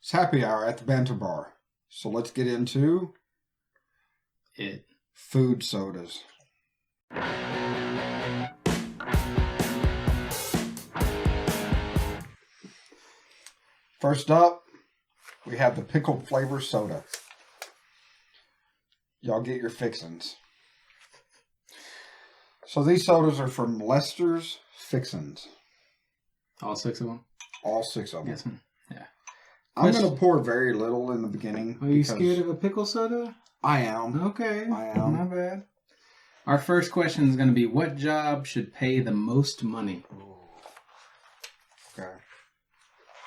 It's happy hour at the Banter Bar. So let's get into it. Food sodas. First up, we have the pickle flavor soda. Y'all get your fixins. So these sodas are from Lester's Fixins. All 6 of them? All 6 of them. Yes. Yeah. I'm going to pour very little in the beginning. Are you scared of a pickle soda? I am. Okay. I am. Not bad. Our first question is going to be, what job should pay the most money? Okay.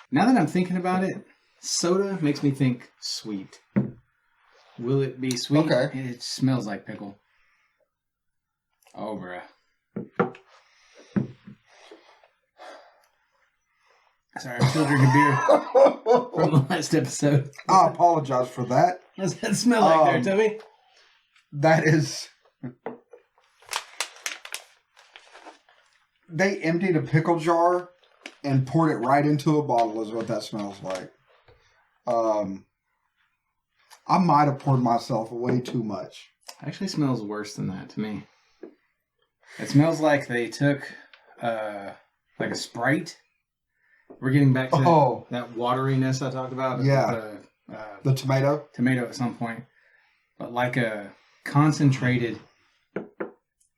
Now that I'm thinking about it, soda makes me think sweet. Will it be sweet? Okay. It smells like pickle. Oh, bruh. Sorry, I'm still drinking beer from the last episode. I apologize for that. What does that smell like there, Toby? That is... They emptied a pickle jar and poured it right into a bottle is what that smells like. I might have poured myself way too much. Actually smells worse than that to me. It smells like they took like a Sprite. We're getting back to that wateriness I talked about. Yeah. The tomato? Tomato at some point. But like a concentrated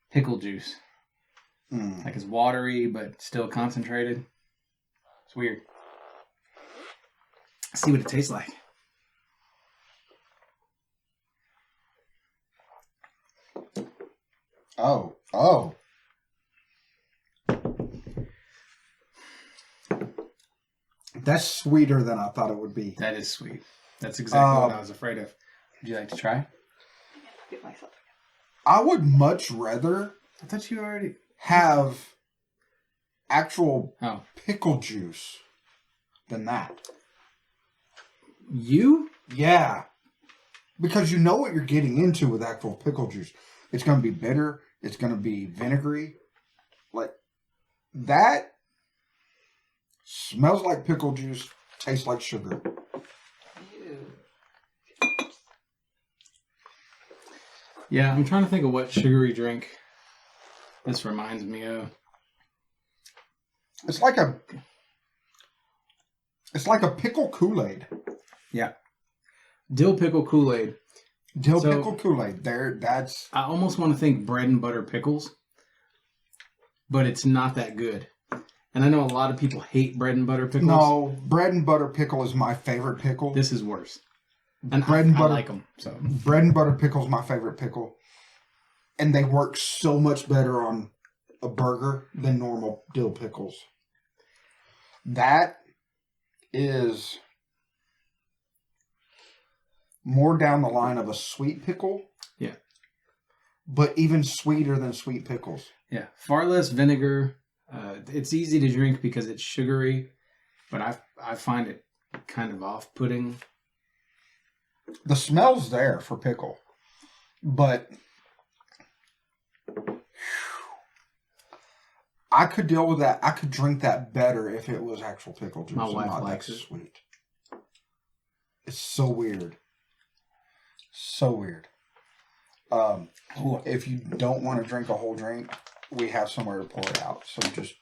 pickle juice. Like it's watery, but still concentrated. It's weird. Let's see what it tastes like. Oh. That's sweeter than I thought it would be. That is sweet. That's exactly what I was afraid of. Would you like to try? Get myself. I would much rather I thought you already have actual pickle juice than that. You? Yeah. Because you know what you're getting into with actual pickle juice. It's going to be bitter. It's going to be vinegary. Like, that smells like pickle juice, tastes like sugar. Yeah, I'm trying to think of what sugary drink this reminds me of. It's like a pickle Kool-Aid. Yeah. Dill pickle Kool-Aid. Pickle Kool-Aid. That's... I almost want to think bread and butter pickles, but it's not that good. And I know a lot of people hate bread and butter pickles. No, bread and butter pickle is my favorite pickle. This is worse. And bread and butter, I like them. So bread and butter pickle is my favorite pickle. And they work so much better on a burger than normal dill pickles. That is more down the line of a sweet pickle. Yeah. But even sweeter than sweet pickles. Yeah. Far less vinegar. It's easy to drink because it's sugary, but I find it kind of off-putting. The smell's there for pickle, but I could deal with that. I could drink that better if it was actual pickle juice. My wife not likes that it. Sweet. It's so weird. So weird. If you don't want to drink a whole drink, we have somewhere to pour it out. So just,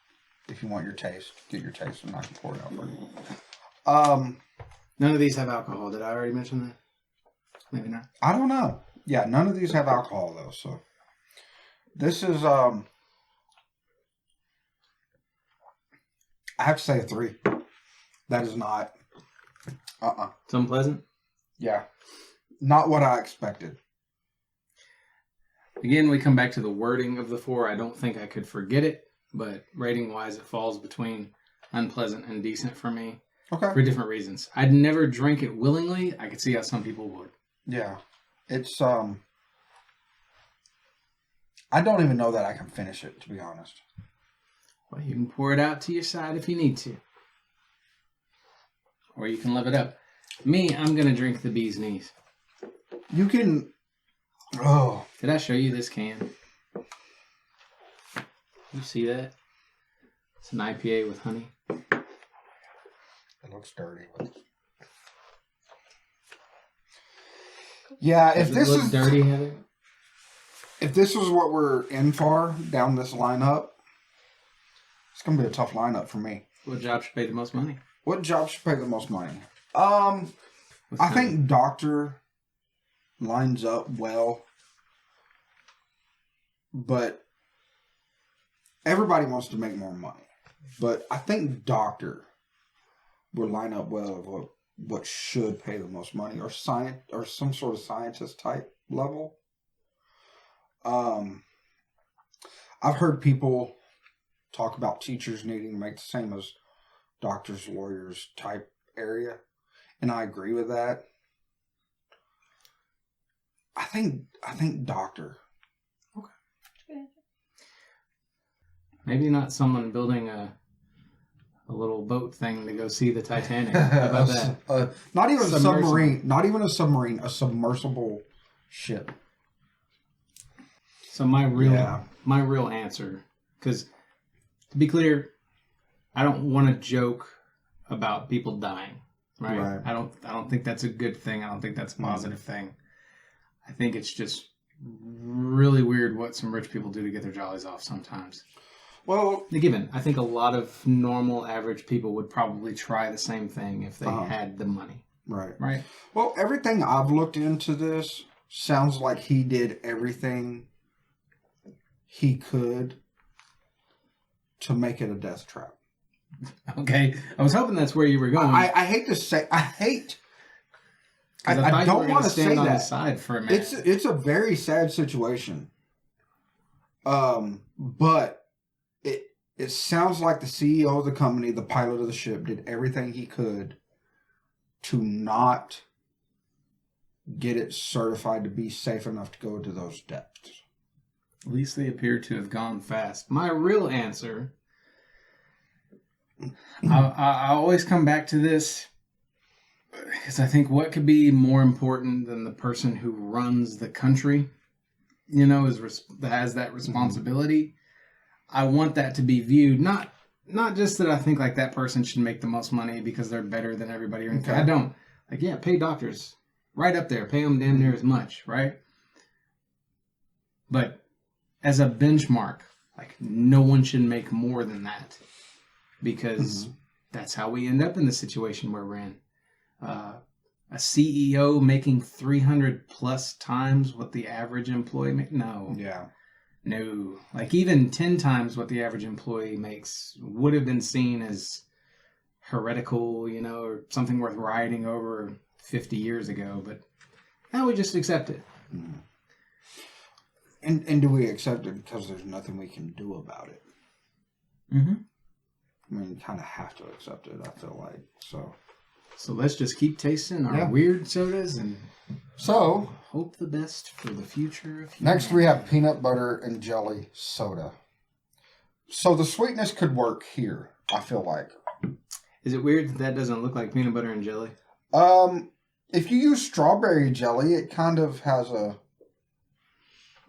if you want your taste, get your taste and I can pour it out for you. None of these have alcohol. Did I already mention that? Maybe not. I don't know. Yeah, none of these have alcohol though. So this is I have to say a 3. That is not It's unpleasant. Yeah. Not what I expected. Again, we come back to the wording of the 4. I don't think I could forget it, but rating-wise, it falls between unpleasant and decent for me. Okay. For different reasons. I'd never drink it willingly. I could see how some people would. Yeah. It's, I don't even know that I can finish it, to be honest. Well, you can pour it out to your side if you need to. Or you can live it up. Me, I'm going to drink the bee's knees. You can... Oh. Did I show you this can? You see that? It's an IPA with honey. It looks dirty. But... Yeah, Does if it this look is dirty, Heather? if this is what we're in for down this lineup, it's gonna be a tough lineup for me. What job should pay the most money? What job should pay the most money? I think doctor lines up well, but everybody wants to make more money. But I think doctor will line up well of what should pay the most money, or science, or some sort of scientist type level. I've heard people talk about teachers needing to make the same as doctors, lawyers type area, and I agree with that. I think doctor. Maybe not someone building a little boat thing to go see the Titanic. How about that? Not even a Submersible. submarine. Not even a submarine. A submersible ship. So my real answer, because to be clear, I don't want to joke about people dying, right? I don't think that's a good thing. I don't think that's a positive thing. I think it's just really weird what some rich people do to get their jollies off sometimes. Well, Given, I think a lot of normal, average people would probably try the same thing if they had the money. right. Well, everything I've looked into this sounds like he did everything he could to make it a death trap. Okay, I was hoping that's where you were going. I hate to say, I don't want to say on that. the side for a minute. It's a very sad situation. But it sounds like the CEO of the company, the pilot of the ship, did everything he could to not get it certified to be safe enough to go to those depths. At least they appear to have gone fast. My real answer, I always come back to this because I think what could be more important than the person who runs the country, has that responsibility. I want that to be viewed, not just that I think like that person should make the most money because they're better than everybody or anything. Okay. I don't. Pay doctors right up there. Pay them damn near as much, right? But as a benchmark, no one should make more than that because that's how we end up in the situation where we're in. A CEO making 300 plus times what the average employee makes? No. Yeah. No. Even 10 times what the average employee makes would have been seen as heretical, or something worth rioting over 50 years ago. But now we just accept it. Mm-hmm. And do we accept it because there's nothing we can do about it? Mm-hmm. I mean, you kind of have to accept it, I feel like. So let's just keep tasting our weird sodas and hope the best for the future of humanity. Next we have peanut butter and jelly soda. So the sweetness could work here, I feel like. Is it weird that doesn't look like peanut butter and jelly? If you use strawberry jelly, it kind of has a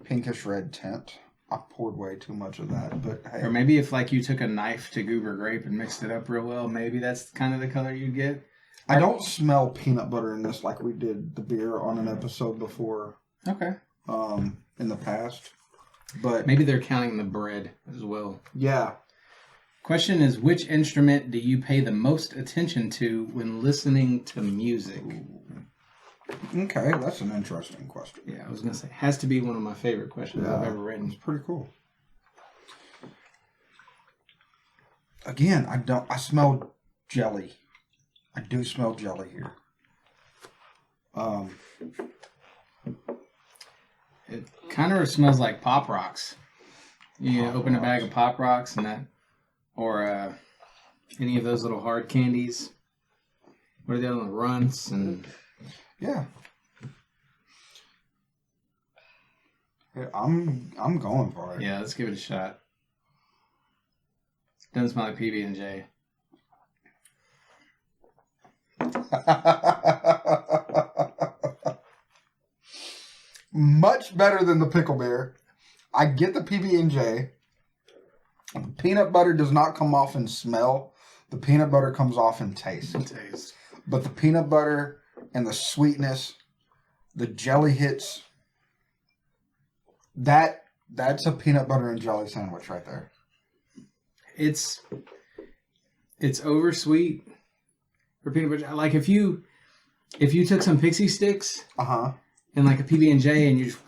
pinkish red tint. I poured way too much of that, but hey. Or maybe if you took a knife to goober grape and mixed it up real well, maybe that's kind of the color you'd get. I don't smell peanut butter in this like we did the beer on an episode before. Okay. In the past. But maybe they're counting the bread as well. Yeah. Question is, which instrument do you pay the most attention to when listening to music? Okay, that's an interesting question. Yeah, I was going to say, it has to be one of my favorite questions I've ever written. It's pretty cool. Again, I smell jelly. I do smell jelly here. It kind of smells like Pop Rocks. You open a bag of Pop Rocks and that, or any of those little hard candies. What are the other ones? Runts and yeah. I'm going for it. Yeah, let's give it a shot. Doesn't smell like PB&J. Much better than the pickle beer. I get the PB&J. Peanut butter does not come off in smell. The peanut butter comes off in taste. But the peanut butter and the sweetness, The jelly hits. That's a peanut butter and jelly sandwich right there. It's oversweet for peanut butter. Like if you took some pixie sticks and like a PB&J and you just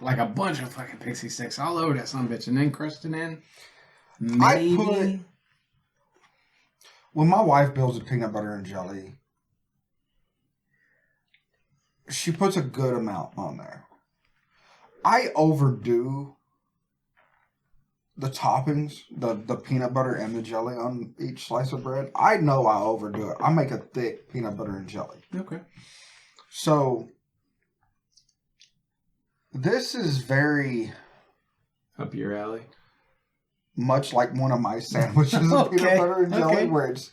like a bunch of fucking pixie sticks all over that son of a bitch and then crushed it in. Maybe. When my wife builds a peanut butter and jelly, she puts a good amount on there. I overdo the toppings, the peanut butter and the jelly on each slice of bread. I know I overdo it. I make a thick peanut butter and jelly. Okay. So, this is very... Up your alley. Much like one of my sandwiches of peanut butter and jelly, where it's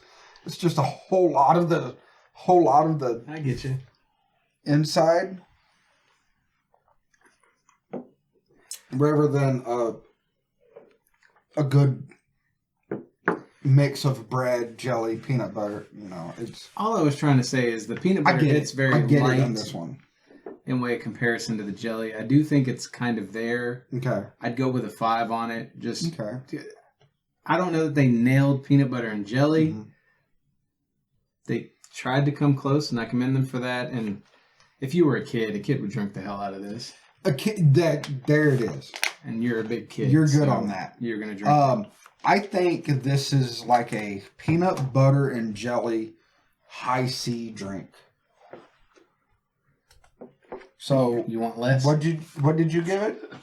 just a whole lot of the I get you. inside, rather than a good mix of bread, jelly, peanut butter. You know, it's. All I was trying to say is the peanut butter hits very I get light it on this one. in way of comparison to the jelly. I do think it's kind of there. Okay. I'd go with a 5 on it. Just Okay. I don't know that they nailed peanut butter and jelly. Mm-hmm. They tried to come close, and I commend them for that. And if you were a kid would drink the hell out of this. A kid, there it is. And you're a big kid. You're good so on that. You're gonna drink. I think this is like a peanut butter and jelly high C drink. So you want less? What did you give it?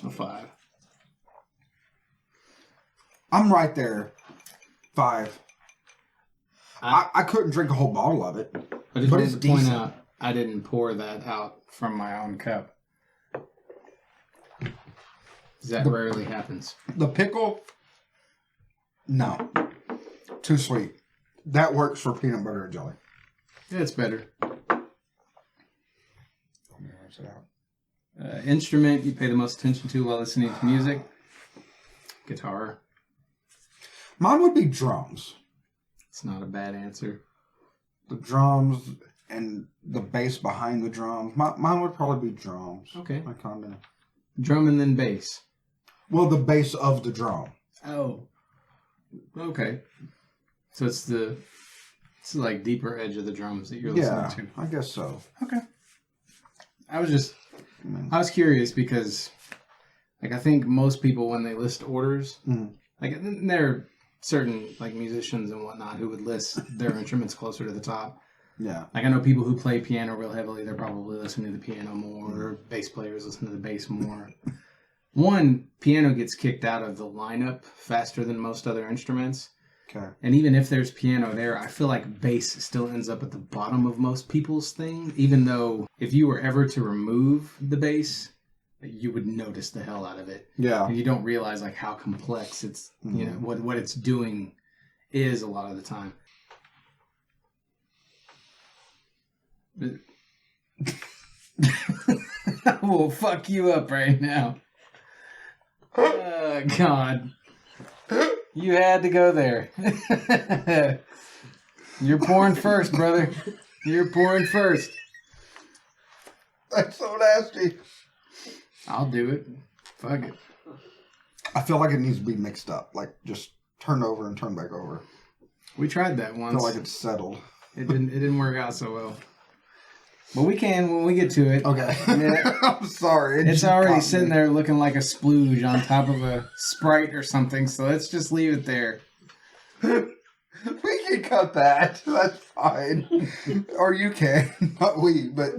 A 5. I'm right there. 5. I couldn't drink a whole bottle of it. I just but wanted it's to point decent. out I didn't pour that out from my own cup. That rarely happens. The pickle? No. Too sweet. That works for peanut butter and jelly. Yeah, it's better. Rinse it out. Instrument you pay the most attention to while listening to music? Guitar. Mine would be drums. It's not a bad answer. The drums and the bass behind the drums. Mine would probably be drums. Okay. I kind of. Drum and then bass. Well, the bass of the drum. Oh. Okay. So it's like deeper edge of the drums that you're listening to. I guess so. Okay. I was curious because, like, I think most people when they list orders, like, there are certain like musicians and whatnot who would list their instruments closer to the top. Yeah. Like I know people who play piano real heavily, they're probably listening to the piano more, or bass players listen to the bass more. One, piano gets kicked out of the lineup faster than most other instruments. Okay. And even if there's piano there, I feel like bass still ends up at the bottom of most people's thing, even though if you were ever to remove the bass, you would notice the hell out of it. Yeah. And you don't realize like how complex it's, you know, what it's doing is a lot of the time. I will fuck you up right now. Oh, God. You had to go there. You're pouring first, brother. You're pouring first. That's so nasty. I'll do it. Fuck it. I feel like it needs to be mixed up. Like, just turn over and turn back over. We tried that I once. feel like it's settled. It didn't work out so well. But we can when we get to it. Okay. Yeah. I'm sorry. It's already sitting there looking like a splooge on top of a Sprite or something, so let's just leave it there. We can cut that. That's fine. Or you can. Not we, but...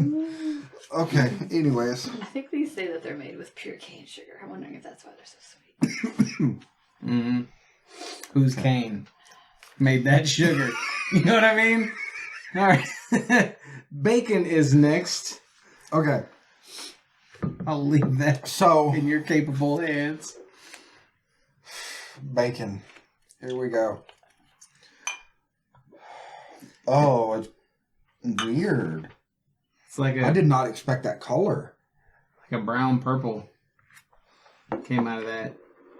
Okay, anyways. I think they say that they're made with pure cane sugar. I'm wondering if that's why they're so sweet. Mm-hmm. Who's Kane? Made that sugar. You know what I mean? All right. Bacon is next. Okay. I'll leave that So, in your capable hands. bacon. Here we go. Oh, it's weird. It's like I did not expect that color. like a brown purple came out of that.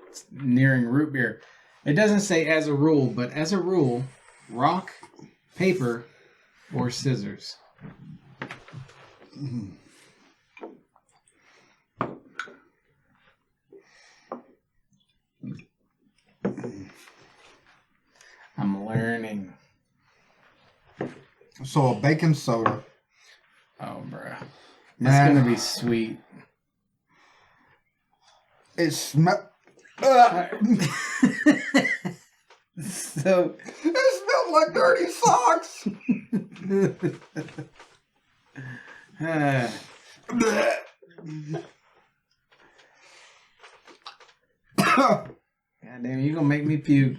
It's nearing root beer. It doesn't say as a rule, but as a rule, rock, paper, or scissors. I'm learning. So a bacon soda. Oh, bruh. It's Man. going to be sweet. It smells. So. It smells like dirty socks. God damn, you gonna make me puke.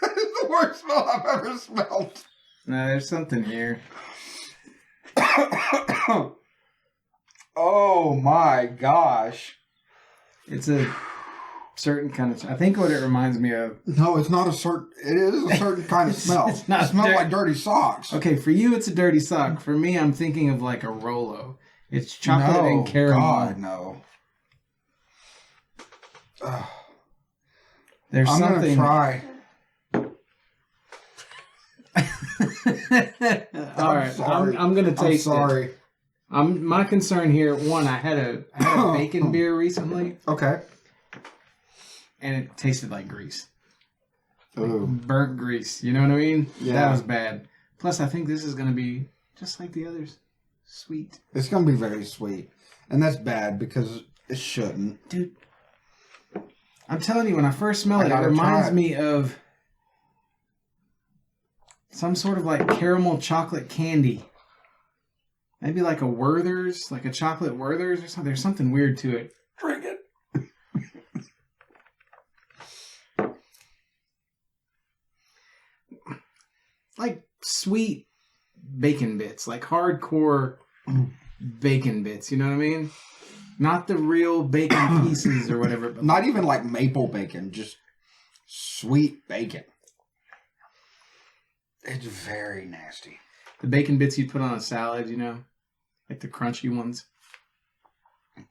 That is the worst smell I've ever smelled. No, there's something here. Oh my gosh. It's a certain kind of... I think what it reminds me of... No, it's not a certain... It is a certain kind of smell. It's not it smells dirty. like dirty socks. Okay, for you it's a dirty sock. For me, I'm thinking of like a Rolo. It's chocolate and caramel. God, no. There's I'm something... gonna try. All right, I'm gonna taste sorry. it. My concern here. One, I had a bacon beer recently, Okay. and it tasted like grease, Ooh. burnt grease. You know what I mean? Yeah. That was bad. Plus, I think this is gonna be just like the others, sweet. It's gonna be very sweet, and that's bad because it shouldn't. Dude, I'm telling you, when I first smell I it, it gotta reminds try it. me of some sort of like caramel chocolate candy. Maybe like a Werther's, like a chocolate Werther's or something. There's something weird to it. Drink it. Like sweet bacon bits, like hardcore bacon bits. You know what I mean? Not the real bacon pieces or whatever. But Not even like maple bacon, just sweet bacon. It's very nasty. the bacon bits you put on a salad, you know? Like the crunchy ones.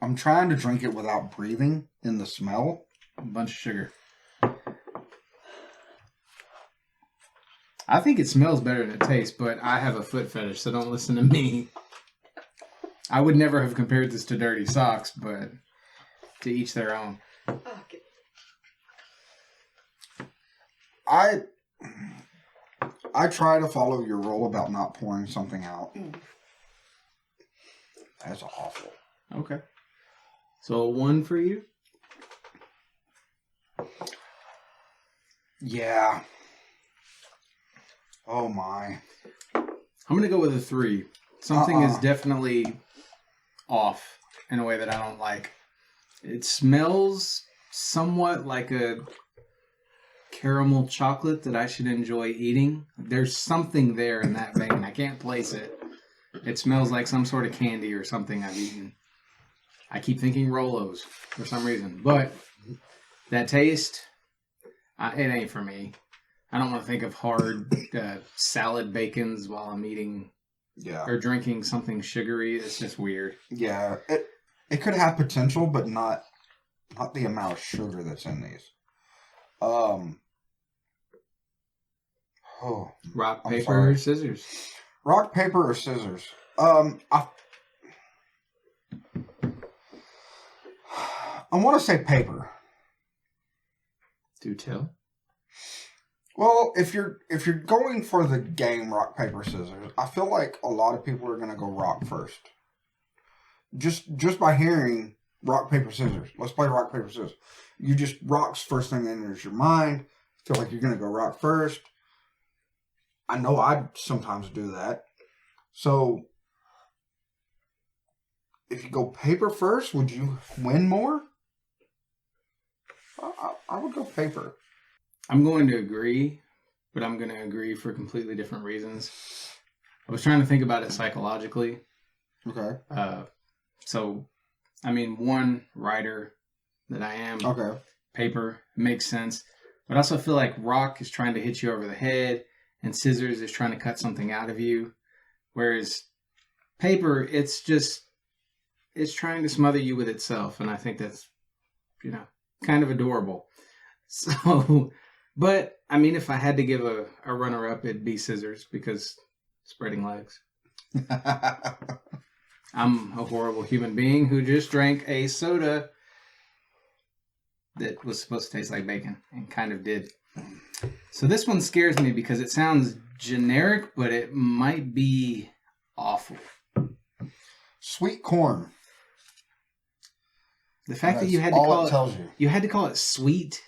I'm trying to drink it without breathing in the smell. A bunch of sugar. I think it smells better than it tastes, but I have a foot fetish, so don't listen to me. I would never have compared this to dirty socks, but to each their own. Okay. I try to follow your rule about not pouring something out. That's awful. Okay. So a 1 for you? Yeah. Oh my. I'm going to go with a 3. Something is definitely off in a way that I don't like. It smells somewhat like a caramel chocolate that I should enjoy eating. There's something there in that vein. I can't place it. It smells like some sort of candy or something I've eaten. I keep thinking Rolos for some reason. But that taste, it ain't for me. I don't want to think of hard salad bacons while I'm eating Yeah. or drinking something sugary. It's just weird. Yeah. It could have potential, but not the amount of sugar that's in these. Rock, I'm paper, sorry. or scissors. Rock, paper, or scissors? I want to say paper. Do tell. Well, if you're going for the game rock, paper, scissors, I feel like a lot of people are gonna go rock first. Just by hearing rock, paper, scissors. Let's play rock, paper, scissors. You just rocks first thing that enters your mind. Feel like you're gonna go rock first. I know I sometimes do that. So if you go paper first, would you win more? I would go paper. I'm going to agree, but I'm going to agree for completely different reasons. I was trying to think about it psychologically. Okay. So, I mean, one, writer that I am, Okay. paper makes sense. But I also feel like rock is trying to hit you over the head, and scissors is trying to cut something out of you. Whereas paper, it's trying to smother you with itself. And I think that's, kind of adorable. So, but I mean, if I had to give a runner-up, it'd be scissors because spreading legs. I'm a horrible human being who just drank a soda that was supposed to taste like bacon and kind of did. So this one scares me because it sounds generic, but it might be awful. Sweet corn. The fact that you had to call it sweet.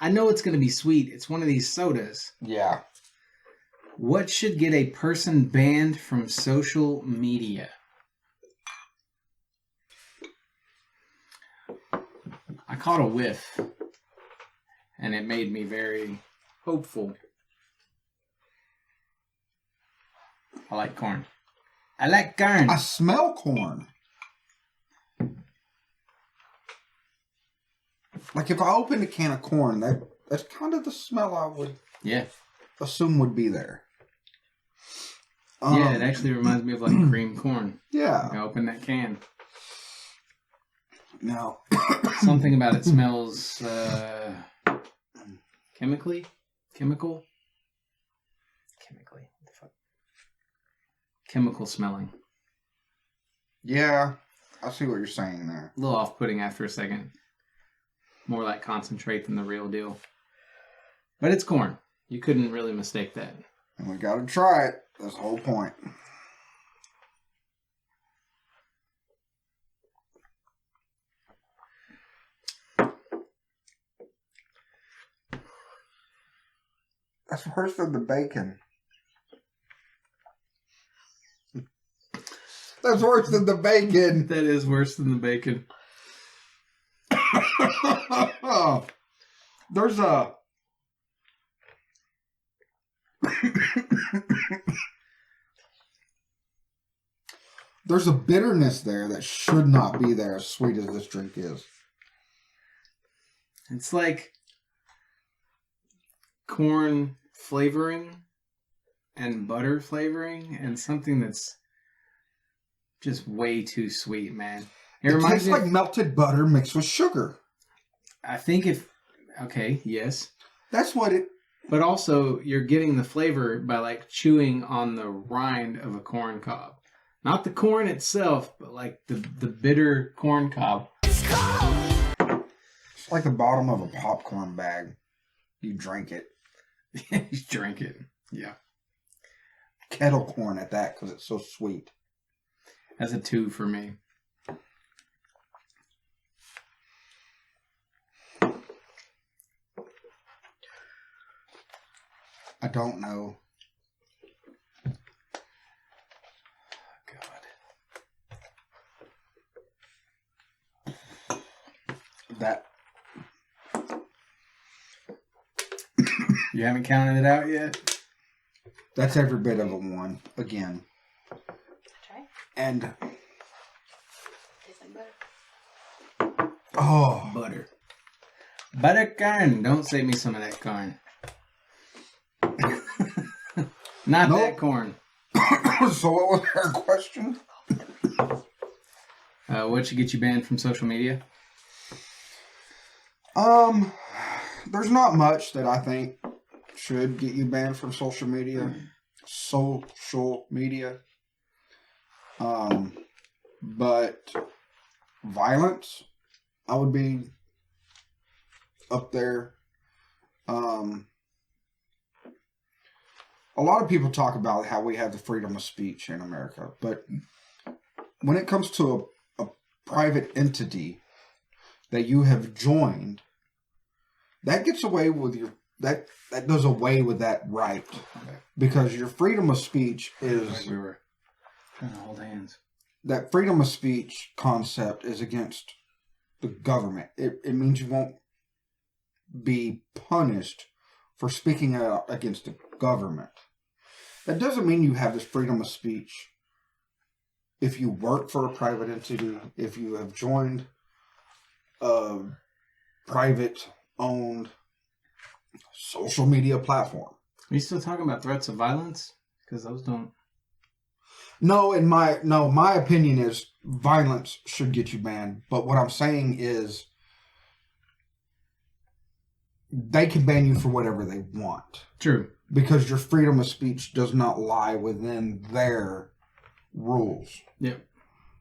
I know it's going to be sweet. It's one of these sodas. Yeah. What should get a person banned from social media? I caught a whiff, and it made me very hopeful. I like corn. I like corn. I smell corn. Like if I opened a can of corn, that's kind of the smell I would assume would be there. Yeah, it actually reminds me of like cream corn. Yeah. I open that can. No. Something about it smells chemical. Chemically? What the fuck? Chemical smelling. Yeah, I see what you're saying there. A little off-putting after a second. More like concentrate than the real deal. But it's corn. You couldn't really mistake that. And we gotta try it. That's the whole point. That's worse than the bacon. That's worse than the bacon. That is worse than the bacon. There's a... There's a bitterness there that should not be there as sweet as this drink is. It's like corn flavoring and butter flavoring and something that's just way too sweet, man. It tastes like melted butter mixed with sugar. I think okay, yes. That's what it... But also, you're getting the flavor by like chewing on the rind of a corn cob. Not the corn itself, but like the bitter corn cob. It's like the bottom of a popcorn bag. You drink it. You drink it. Yeah. Kettle corn at that because it's so sweet. That's a 2 for me. I don't know. God. That. You haven't counted it out yet? That's every bit of a 1 again. Try. And Tastes like butter. oh, Butter. Butter corn. Don't save me some of that corn. Not Nope. that corn. So what was her question? What should get you banned from social media? There's not much that I think should get you banned from social media. Social media. But violence, I would be up there. A lot of people talk about how we have the freedom of speech in America, but when it comes to a private entity that you have joined, that gets away with that does away with that right. Okay. Because your freedom of speech is Like we were trying to hold hands. that freedom of speech concept is against the government. It means you won't be punished for speaking out against the government. That doesn't mean you have this freedom of speech if you work for a private entity, if you have joined a private-owned social media platform. Are you still talking about threats of violence? Because those don't... No, my opinion is violence should get you banned. But what I'm saying is they can ban you for whatever they want. True. Because your freedom of speech does not lie within their rules. Yep.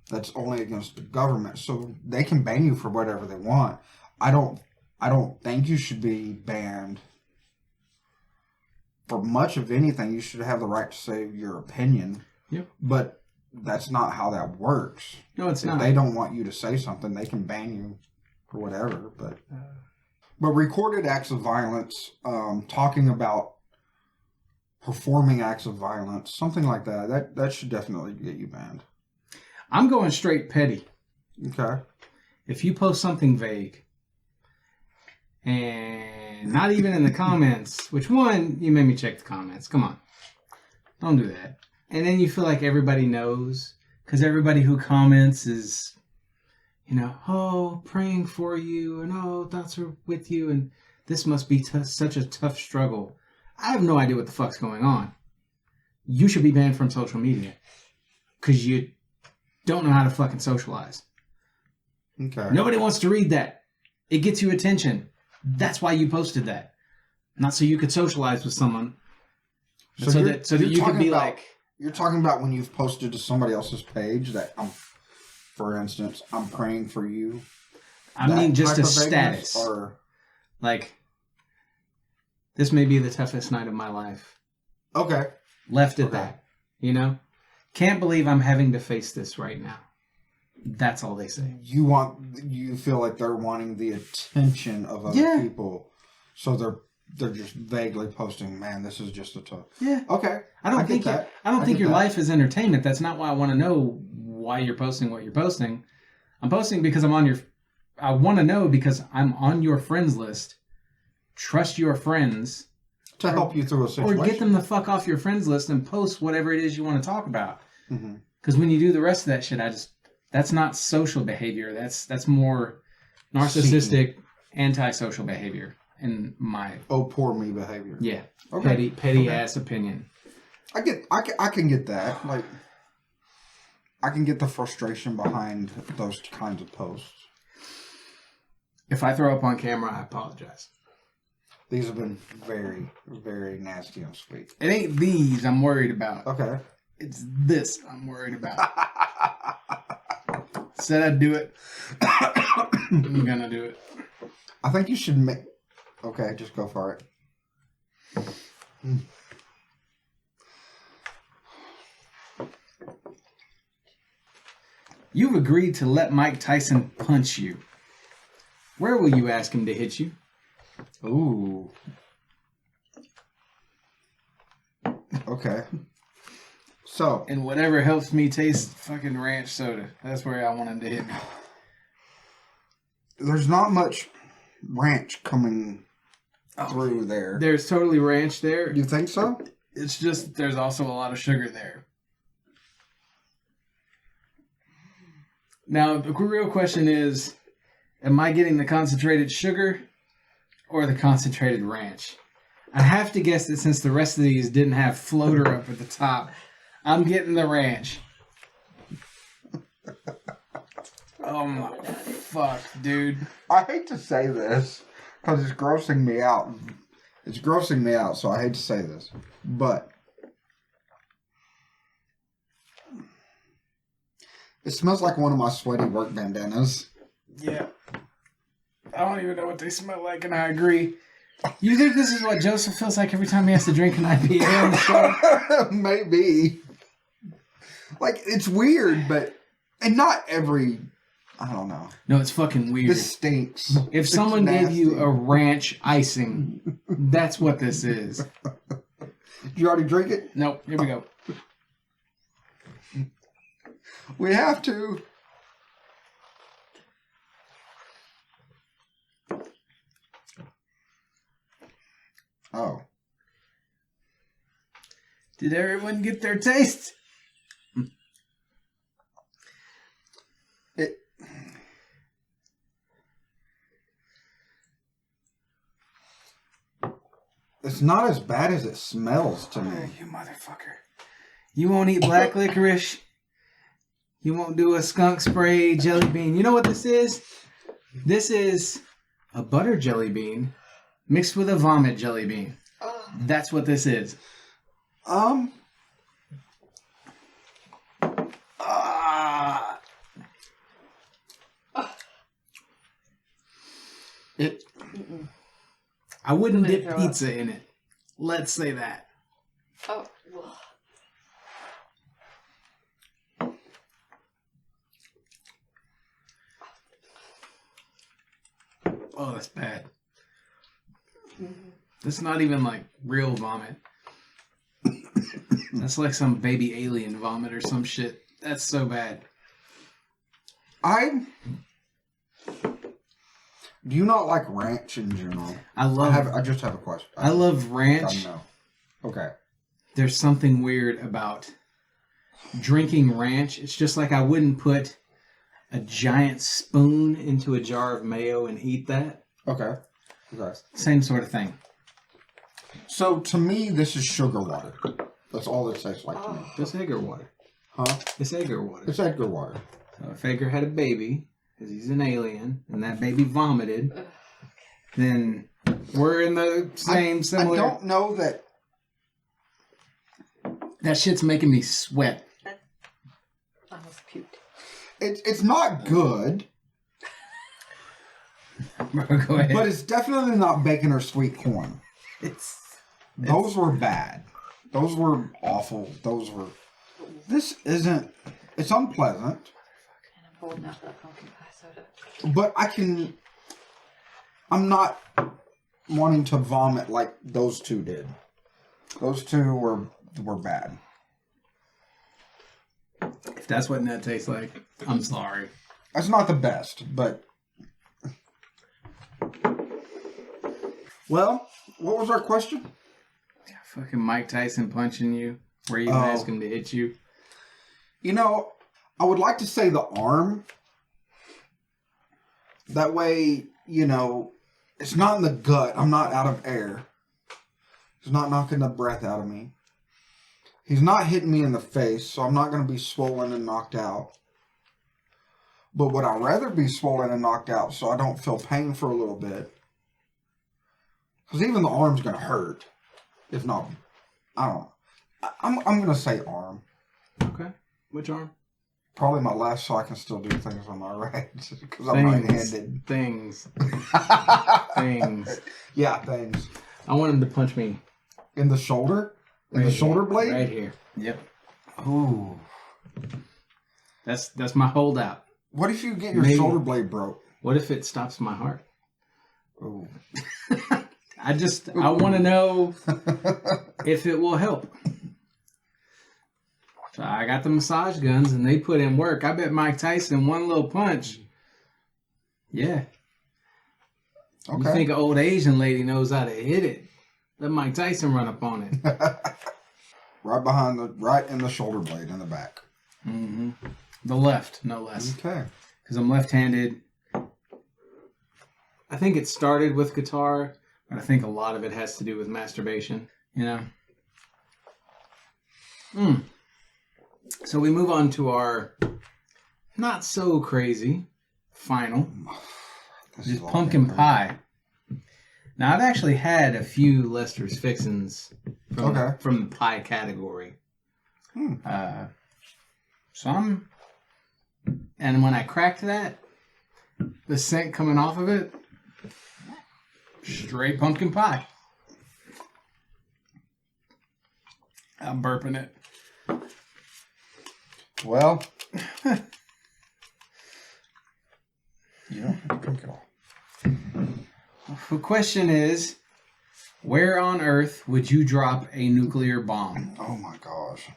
That's only against the government. So they can ban you for whatever they want. I don't think you should be banned for much of anything. You should have the right to say your opinion. Yep. But that's not how that works. No, it's if not. If they don't want you to say something, they can ban you for whatever. But recorded acts of violence, talking about performing acts of violence, something like that should definitely get you banned. I'm going straight petty. Okay. If you post something vague, and not even in the comments, which one, you made me check the comments. Come on. Don't do that. And then you feel like everybody knows, because everybody who comments is, oh, praying for you, and oh, thoughts are with you, and this must be such a tough struggle. I have no idea what the fuck's going on. You should be banned from social media, because you don't know how to fucking socialize. Okay. Nobody wants to read that. It gets you attention. That's why you posted that. Not so you could socialize with someone. So that you could be like... You're talking about when you've posted to somebody else's page that, for instance, I'm praying for you. I mean, just a status. Or... Like, this may be the toughest night of my life. Okay. Left at that. Can't believe I'm having to face this right now. That's all they say. You feel like they're wanting the attention of other people. So they're just vaguely posting, man, this is just a tough. Yeah. Okay. I don't think your life is entertainment. That's not why I want to know why you're posting what you're posting. I'm posting because I want to know because I'm on your friends list. Trust your friends. To help you through a situation. Or get them the fuck off your friends list and post whatever it is you want to talk about. Because when you do the rest of that shit, that's not social behavior. That's more narcissistic, antisocial behavior in my... Oh, poor me behavior. Yeah. Okay. Petty ass opinion. I can get that. Like, I can get the frustration behind those kinds of posts. If I throw up on camera, I apologize. These have been very, very nasty and sweet. It ain't these I'm worried about. Okay. It's this I'm worried about. Said I'd do it. I'm gonna do it. I think you should make... Okay, just go for it. You've agreed to let Mike Tyson punch you. Where will you ask him to hit you? Ooh. Okay. So. And whatever helps me taste fucking ranch soda. That's where I want him to hit me. There's not much ranch coming through there. There's totally ranch there. You think so? It's just there's also a lot of sugar there. Now, the real question is, am I getting the concentrated sugar or the concentrated ranch? I have to guess that since the rest of these didn't have floater up at the top, I'm getting the ranch. Oh my fuck, dude. I hate to say this because it's grossing me out. It's grossing me out, so I hate to say this. But it smells like one of my sweaty work bandanas. Yeah. I don't even know what they smell like, and I agree. You think this is what Joseph feels like every time he has to drink an IPA on the show? Maybe. Like, it's weird, but... And not every... I don't know. No, it's fucking weird. This stinks. If someone gave you a ranch icing, that's what this is. Did you already drink it? Nope. Here we go. We have to. Oh. Did everyone get their taste? It's not as bad as it smells to me. Oh, you motherfucker. You won't eat black licorice. You won't do a skunk spray jelly bean. You know what this is? This is a butter jelly bean mixed with a vomit jelly bean. Oh. That's what this is. It. I wouldn't I'm gonna dip throw up. pizza in it. Let's say that. Oh. Ugh. Oh, that's bad. Mhm. That's not even like real vomit. That's like some baby alien vomit or some shit. That's so bad. Do you not like ranch in general? I just have a question. I love ranch. No. Okay. There's something weird about drinking ranch. It's just like I wouldn't put a giant spoon into a jar of mayo and eat that. Okay. Same sort of thing. So to me, this is sugar water. That's all it tastes like to me. It's Edgar water. Huh? It's Edgar water. It's Edgar water. So if Edgar had a baby, because he's an alien, and that baby vomited, then we're in the same similar. I don't know that. That shit's making me sweat. I almost puked. It's not good, Bro, go ahead. but it's definitely not bacon or sweet corn. Those were bad. Those were awful. This isn't. It's unpleasant, And I'm holding out that pumpkin pie soda. but I'm not wanting to vomit like those two did. Those two were bad. If that's what that tastes like, I'm sorry. That's not the best, but. Well, what was our question? Fucking Mike Tyson punching you. Where you ask him to hit you. You know, I would like to say the arm. That way, you know, it's not in the gut. I'm not out of air. He's not knocking the breath out of me. He's not hitting me in the face, so I'm not going to be swollen and knocked out. But would I rather be swollen and knocked out so I don't feel pain for a little bit? Because even the arm's going to hurt. If not, I don't know. I'm going to say arm. Okay. Which arm? Probably my left, so I can still do things on my right. Because I'm right-handed. Things. Yeah, things. I want him to punch me. In the shoulder? In the shoulder blade? Right here. Yep. Ooh. That's my holdout. What if you get your Maybe. shoulder blade broke? What if it stops my heart? Ooh. I want to know if it will help. So I got the massage guns and they put in work. I bet Mike Tyson, one little punch. Yeah. Okay. You think an old Asian lady knows how to hit it? Let Mike Tyson run up on it. right in the shoulder blade in the back. Mm-hmm. The left, no less. Okay. Because I'm left-handed. I think it started with guitar, but I think a lot of it has to do with masturbation. You know? So we move on to our not so crazy final. This is pumpkin pie. Now, I've actually had a few Lester's Fixins from the pie category. And when I cracked that, the scent coming off of it, straight pumpkin pie. I'm burping it. Well, you don't have to drink it all. The question is, where on earth would you drop a nuclear bomb? Oh my gosh.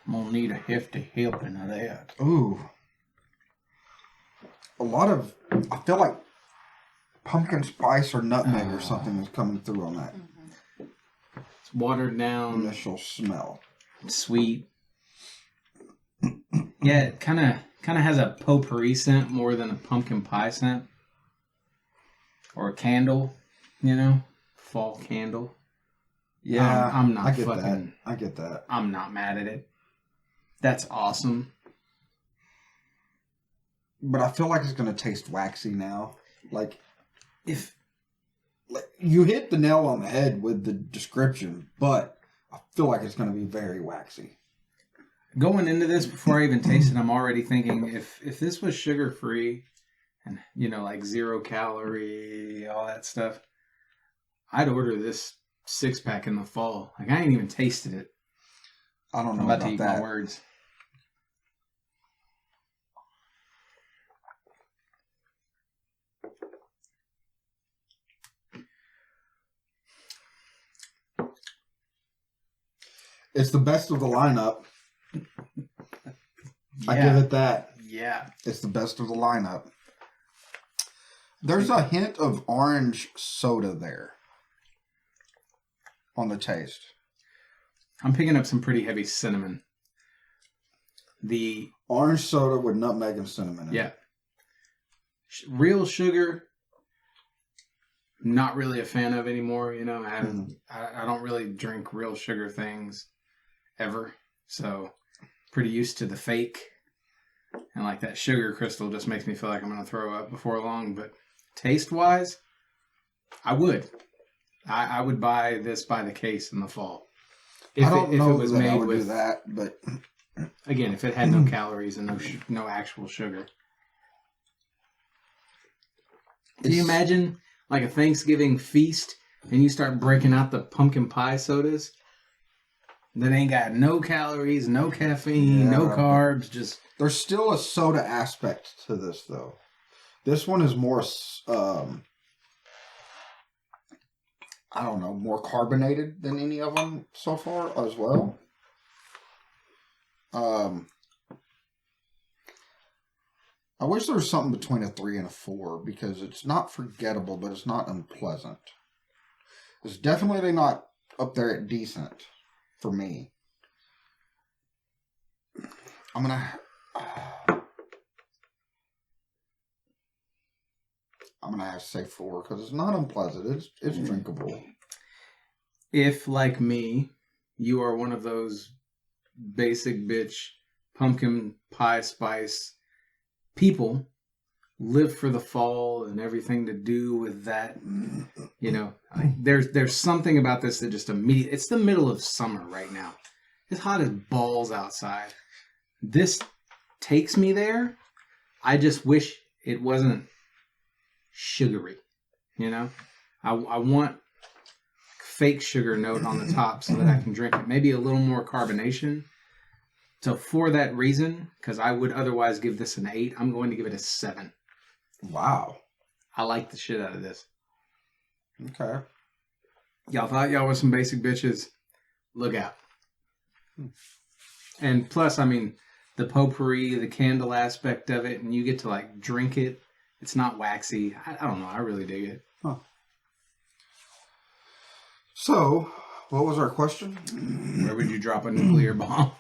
I'm going to need a hefty helping of that. Ooh. I feel like pumpkin spice or nutmeg or something is coming through on that It's watered down, initial smell. sweet. Yeah, it kind of has a potpourri scent more than a pumpkin pie scent. Or a candle, you know? Fall candle. Yeah, I'm not I get fucking... that. I get that. I'm not mad at it. That's awesome. But I feel like it's going to taste waxy now. Like, if You hit the nail on the head with the description, but I feel like it's going to be very waxy. going into this before I even taste it, I'm already thinking if this was sugar free and like 0 calorie, all that stuff, I'd order this 6-pack in the fall. Like I ain't even tasted it. I don't know I'm about about to eat that. my words. It's the best of the lineup. I Yeah. give it that. Yeah. It's the best of the lineup. There's a hint of orange soda there on the taste. I'm picking up some pretty heavy cinnamon. The Orange soda with nutmeg and cinnamon in it. real sugar, not really a fan of anymore. I don't really drink real sugar things ever. So pretty used to the fake. And like that sugar crystal just makes me feel like I'm going to throw up before long. But taste-wise, I would. I would buy this by the case in the fall. I don't know it was that I made would with do that, but again, if it had no calories and no actual sugar. Can you imagine like a Thanksgiving feast and you start breaking out the pumpkin pie sodas that ain't got no calories, no caffeine, no carbs, just... There's still a soda aspect to this, though. This one is more, I don't know, more carbonated than any of them so far as well. I wish there was something between a 3 and a 4 because it's not forgettable, but it's not unpleasant. It's definitely not up there at decent for me. I'm gonna have to say 4 because it's not unpleasant. It's drinkable. If, like me, you are one of those basic bitch pumpkin pie spice people, live for the fall and everything to do with that, there's something about this that just immediately... It's the middle of summer right now. It's hot as balls outside. This takes me there. I just wish it wasn't sugary. I want fake sugar note on the top so that I can drink it. Maybe a little more carbonation. So for that reason, because I would otherwise give this an 8, I'm going to give it a 7. Wow. I like the shit out of this. Okay. Y'all thought y'all were some basic bitches. Look out. And plus, the potpourri, the candle aspect of it, and you get to like drink it. It's not waxy. I don't know. I really dig it. Huh. So, what was our question? Where would you drop a nuclear bomb?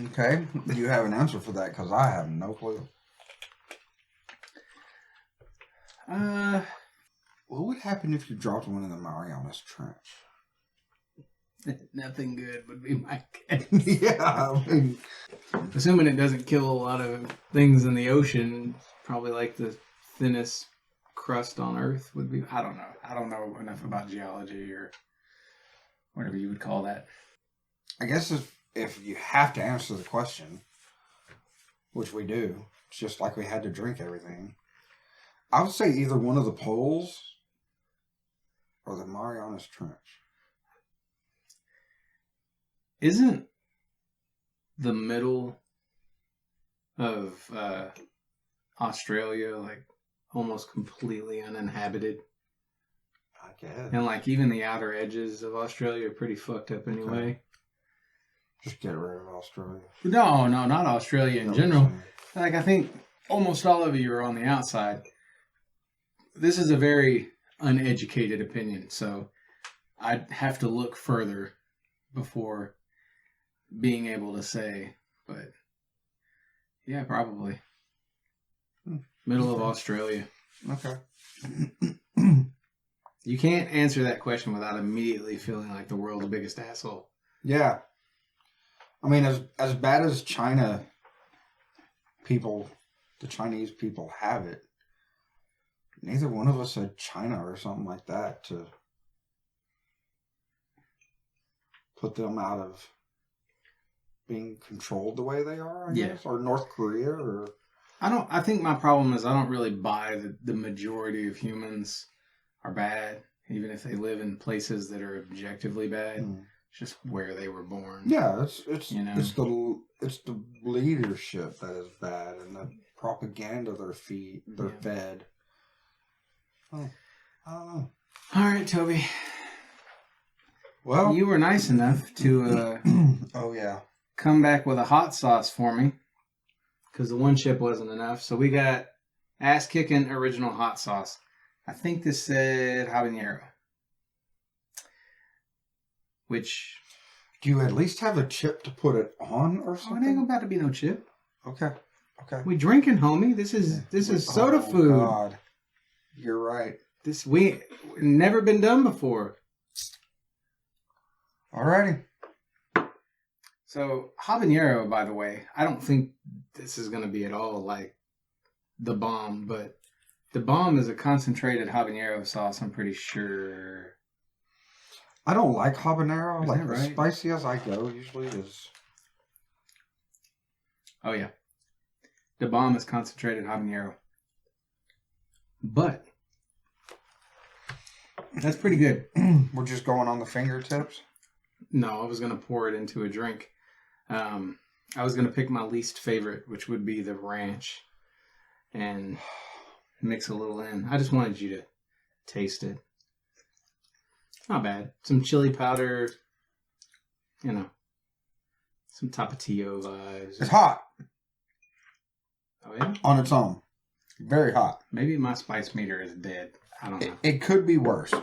Okay. You have an answer for that because I have no clue. What would happen if you dropped one in the Marianas Trench? Nothing good would be my guess. Yeah, Assuming it doesn't kill a lot of things in the ocean, probably like the thinnest crust on Earth would be. I don't know. I don't know enough about geology or whatever you would call that. I guess if you have to answer the question, which we do, it's just like we had to drink everything. I would say either one of the poles or the Marianas Trench. Isn't the middle of Australia like almost completely uninhabited? I guess. And like even the outer edges of Australia are pretty fucked up anyway. Okay. Just get rid of Australia. No, not Australia in general. Like I think almost all of you are on the outside. This is a very uneducated opinion, so I'd have to look further before being able to say, but yeah, probably. Middle of Australia. Okay. You can't answer that question without immediately feeling like the world's biggest asshole. Yeah. I mean, as bad as the Chinese people have it, neither one of us said China or something like that to put them out of being controlled the way they are, I guess. Or North Korea, or... I think my problem is I don't really buy the majority of humans are bad, even if they live in places that are objectively bad. It's just where they were born. Yeah, it's you know? it's the leadership that is bad, and the propaganda they're fed. Oh, I don't know. All right, Toby. Well, you were nice enough to oh yeah, come back with a hot sauce for me, because the one chip wasn't enough. So we got ass kicking original hot sauce. I think this said habanero. Which... Do you at least have a chip to put it on or Oh, something? it ain't about to be no chip. Okay. We drinking, homie. This is soda food. God. You're right. We never been done before. Alrighty. So habanero, by the way, I don't think this is going to be at all like the bomb, but the bomb is a concentrated habanero sauce. I'm pretty sure. I don't like habanero. Is like that as right? spicy as I go usually is. Oh yeah, the bomb is concentrated habanero, but that's pretty good. We're just going on the fingertips. No, I was going to pour it into a drink. I was going to pick my least favorite, which would be the ranch, and mix a little in. I just wanted you to taste it. Not bad. Some chili powder, some Tapatio vibes. It's hot. Oh, yeah? On its own. Very hot. Maybe my spice meter is dead. I don't know. It could be worse.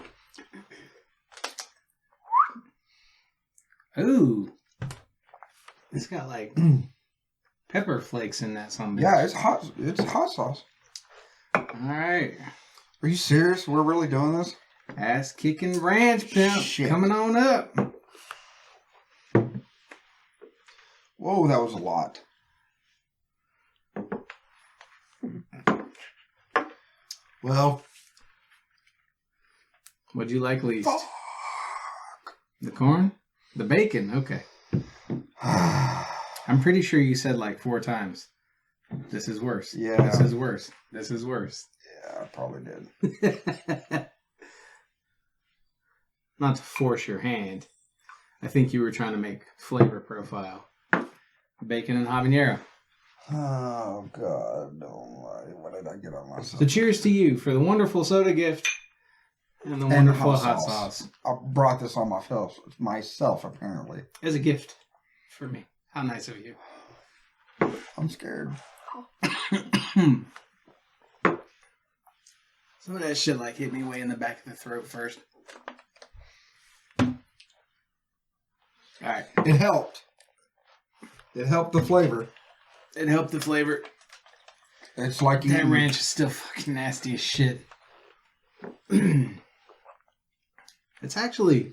Ooh. It's got like pepper flakes in that something. Yeah, it's hot. It's hot sauce. All right. Are you serious? We're really doing this? Ass kicking ranch pimp. Shit. Coming on up. Whoa, that was a lot. Well, What'd you like least? fuck. The corn? The bacon? Okay. I'm pretty sure you said like 4 times. This is worse. Yeah. This is worse. This is worse. Yeah, I probably did. Not to force your hand. I think you were trying to make flavor profile. Bacon and habanero. Oh, God. Don't lie. What did I get on myself? So cheers to you for the wonderful soda gift and the And wonderful hot hot sauce. sauce. I brought this on myself, apparently. As a gift for me. How nice of you. I'm scared. Some of that shit like hit me way in the back of the throat first. Alright. It helped. It helped the flavor. It helped the flavor. It's like That ranch is still fucking nasty as shit. It's actually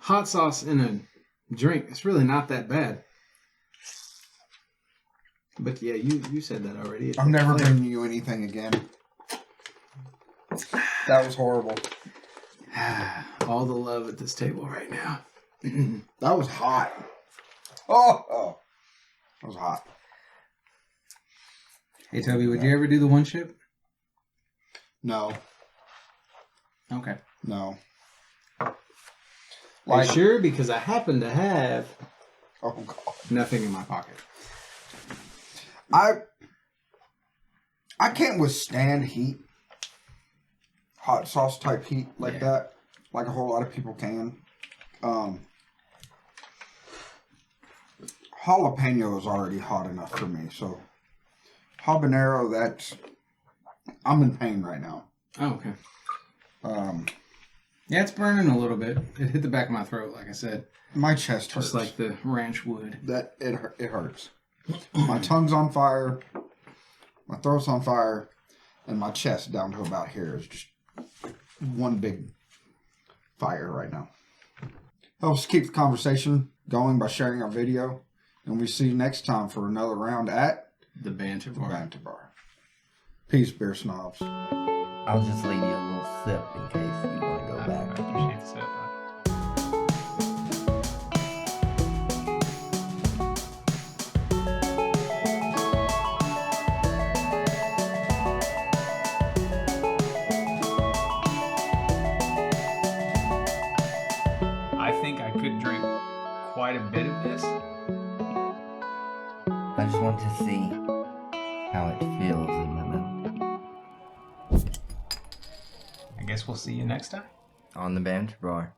hot sauce in a drink. It's really not that bad. But yeah, you said that already. I'm never bringing you anything again. That was horrible. All the love at this table right now. That was hot. Oh, that was hot. Hey Toby, would you ever do the one chip? No, Okay. no. Are you sure? Because I happen to have Oh God. nothing in my pocket. I can't withstand heat. Hot sauce type heat like that. Like a whole lot of people can. Jalapeno is already hot enough for me, so habanero, I'm in pain right now. Oh, okay. Yeah, it's burning a little bit. It hit the back of my throat, like I said. My chest hurts. Just like the ranch would. It hurts. My tongue's on fire. My throat's on fire. And my chest down to about here is just one big fire right now. Helps keep the conversation going by sharing our video. And we see you next time for another round at The Banter Bar. Banter Bar. Peace, beer snobs. I'll just leave you a little sip in case you want to go I back. appreciate the sip. I think I could drink quite a bit of this. I just want to see how it feels in my mouth. I guess we'll see you next time. On the Banter Bar.